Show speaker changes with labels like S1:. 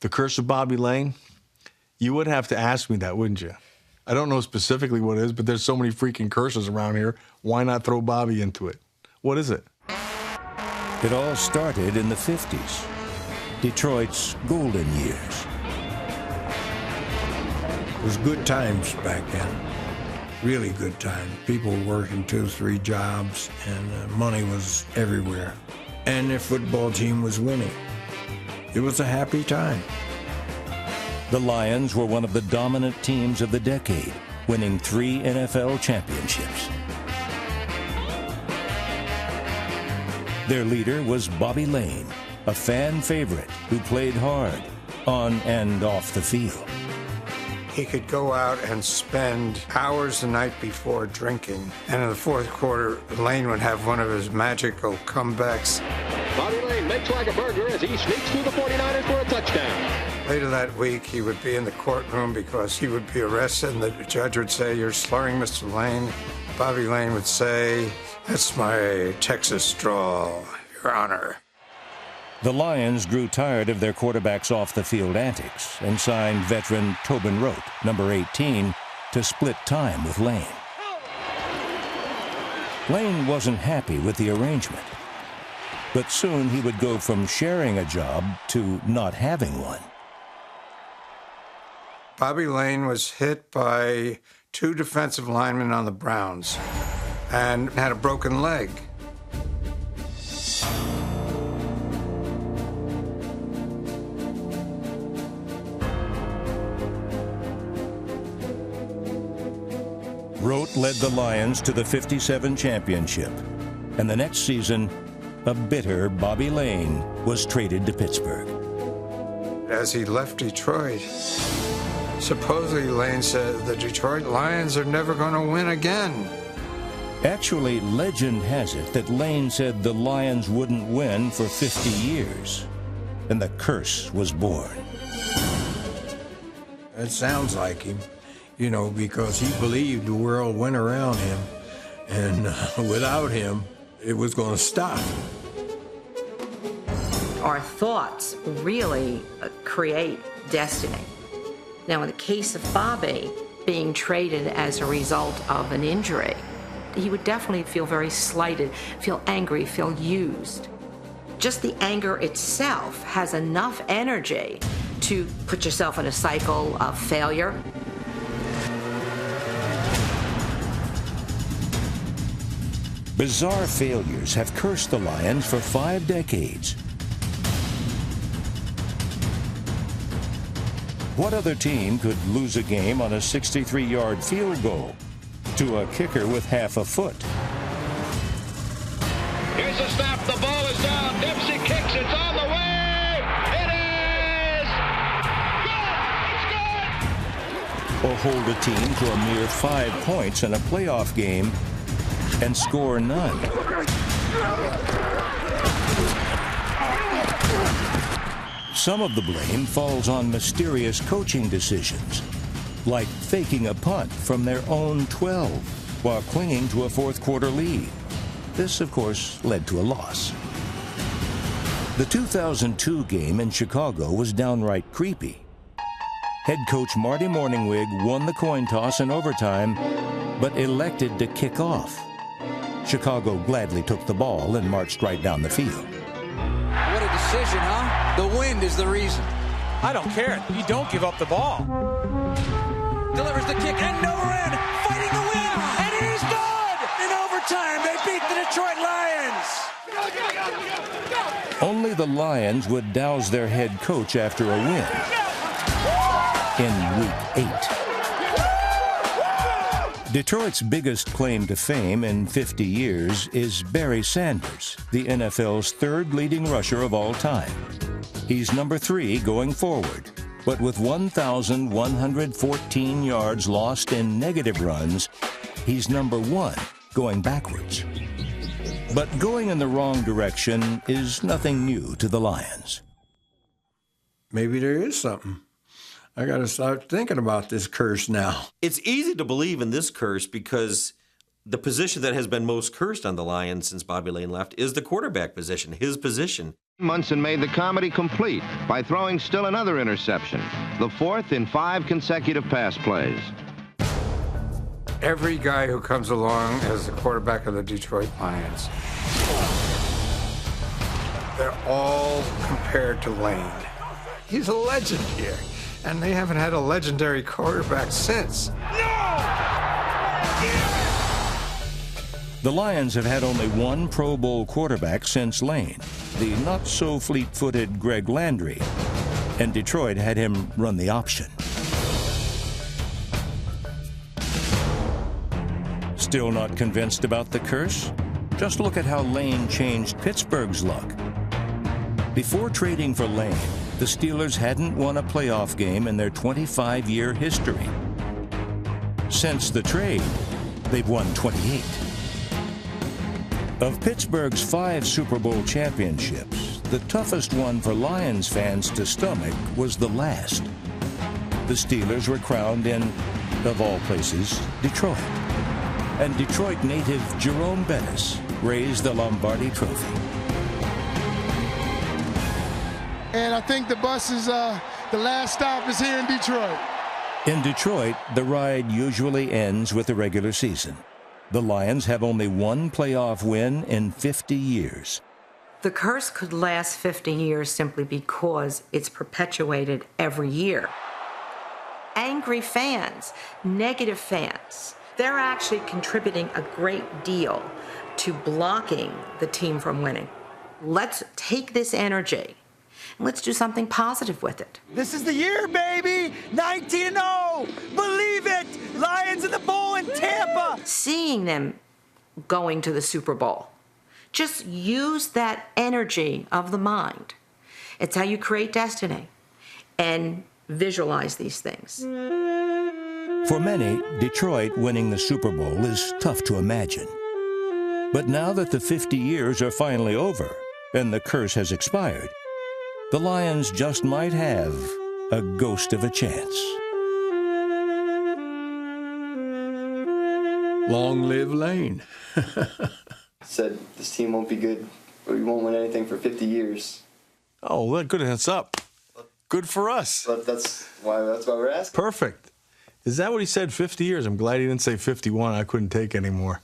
S1: The Curse of Bobby Layne? You would have to ask me that, wouldn't you? I don't know specifically what it is, but there's so many freaking curses around here. Why not throw Bobby into it? What is it?
S2: It all started in the 50s, Detroit's golden years.
S3: It was good times back then, really good times. People were working 2 or 3 jobs, and money was everywhere. And their football team was winning. It was a happy time.
S2: The Lions were one of the dominant teams of the decade, winning 3 NFL championships. Their leader was Bobby Layne, a fan favorite who played hard on and off the field.
S4: He could go out and spend hours the night before drinking, and in the fourth quarter, Layne would have one of his magical comebacks.
S5: Bobby Layne makes like a burglar as he sneaks through the 49ers for a touchdown.
S4: Later that week, he would be in the courtroom because he would be arrested, and the judge would say, "You're slurring, Mr. Layne." Bobby Layne would say, "That's my Texas drawl, Your Honor."
S2: The Lions grew tired of their quarterback's off-the-field antics and signed veteran Tobin Rote, number 18, to split time with Layne. Layne wasn't happy with the arrangement, but soon he would go from sharing a job to not having one.
S4: Bobby Layne was hit by 2 defensive linemen on the Browns and had a broken leg.
S2: Rote led the Lions to the 57 championship, and the next season, a bitter Bobby Layne was traded to Pittsburgh.
S4: As he left Detroit, supposedly Layne said, "The Detroit Lions are never going to win again."
S2: Actually, legend has it that Layne said the Lions wouldn't win for 50 years, and the curse was born.
S3: It sounds like him, you know, because he believed the world went around him, and without him, it was going to stop.
S6: Our thoughts really create destiny. Now, in the case of Bobby being traded as a result of an injury, he would definitely feel very slighted, feel angry, feel used. Just the anger itself has enough energy to put yourself in a cycle of failure.
S2: Bizarre failures have cursed the Lions for 5 decades. What other team could lose a game on a 63-yard field goal to a kicker with half a foot?
S5: Here's the snap. The ball is down. Dempsey kicks. It's on the way. It is good. It's good.
S2: Or hold a team to a mere 5 points in a playoff game and score none. Some of the blame falls on mysterious coaching decisions, like faking a punt from their own 12 while clinging to a fourth-quarter lead. This, of course, led to a loss. The 2002 game in Chicago was downright creepy. Head coach Marty Morningwig won the coin toss in overtime, but elected to kick off. Chicago gladly took the ball and marched right down the field.
S7: What a decision, huh? The wind is the reason.
S8: I don't care. You don't give up the ball.
S7: Delivers the kick, and Noren fighting the wind, and it is good! In overtime, they beat the Detroit Lions!
S2: Only the Lions would douse their head coach after a win in Week 8. Detroit's biggest claim to fame in 50 years is Barry Sanders, the NFL's 3rd leading rusher of all time. He's number 3 going forward, but with 1,114 yards lost in negative runs, he's number 1 going backwards. But going in the wrong direction is nothing new to the Lions.
S3: Maybe there is something. I got to start thinking about this curse now.
S9: It's easy to believe in this curse because the position that has been most cursed on the Lions since Bobby Layne left is the quarterback position, his position.
S10: Munson made the comedy complete by throwing still another interception, the fourth in 5 consecutive pass plays.
S4: Every guy who comes along as the quarterback of the Detroit Lions, they're all compared to Lane. He's a legend here, and they haven't had a legendary quarterback since.
S2: The Lions have had only one Pro Bowl quarterback since Lane, the not-so-fleet-footed Greg Landry, and Detroit had him run the option. Still not convinced about the curse? Just look at how Lane changed Pittsburgh's luck. Before trading for Lane, the Steelers hadn't won a playoff game in their 25-year history. Since the trade, they've won 28. Of Pittsburgh's 5 Super Bowl championships, the toughest one for Lions fans to stomach was the last. The Steelers were crowned in, of all places, Detroit. And Detroit native Jerome Bettis raised the Lombardi Trophy.
S11: And I think the bus is, the last stop is here in Detroit.
S2: In Detroit, the ride usually ends with the regular season. The Lions have only one playoff win in 50 years.
S6: The curse could last 50 years simply because it's perpetuated every year. Angry fans, negative fans, they're actually contributing a great deal to blocking the team from winning. Let's take this energy and let's do something positive with it.
S7: This is the year, baby! 19-0! Believe it! Lions in the bowl in Tampa!
S6: Seeing them going to the Super Bowl, just use that energy of the mind. It's how you create destiny and visualize these things.
S2: For many, Detroit winning the Super Bowl is tough to imagine. But now that the 50 years are finally over and the curse has expired, the Lions just might have a ghost of a chance.
S3: Long live Lane.
S12: Said this team won't be good, or we won't win anything for 50 years.
S1: Oh, well, good. That's up. Good for us.
S12: But that's why we're asking.
S1: Perfect. Is that what he said, 50 years? I'm glad he didn't say 51. I couldn't take any more.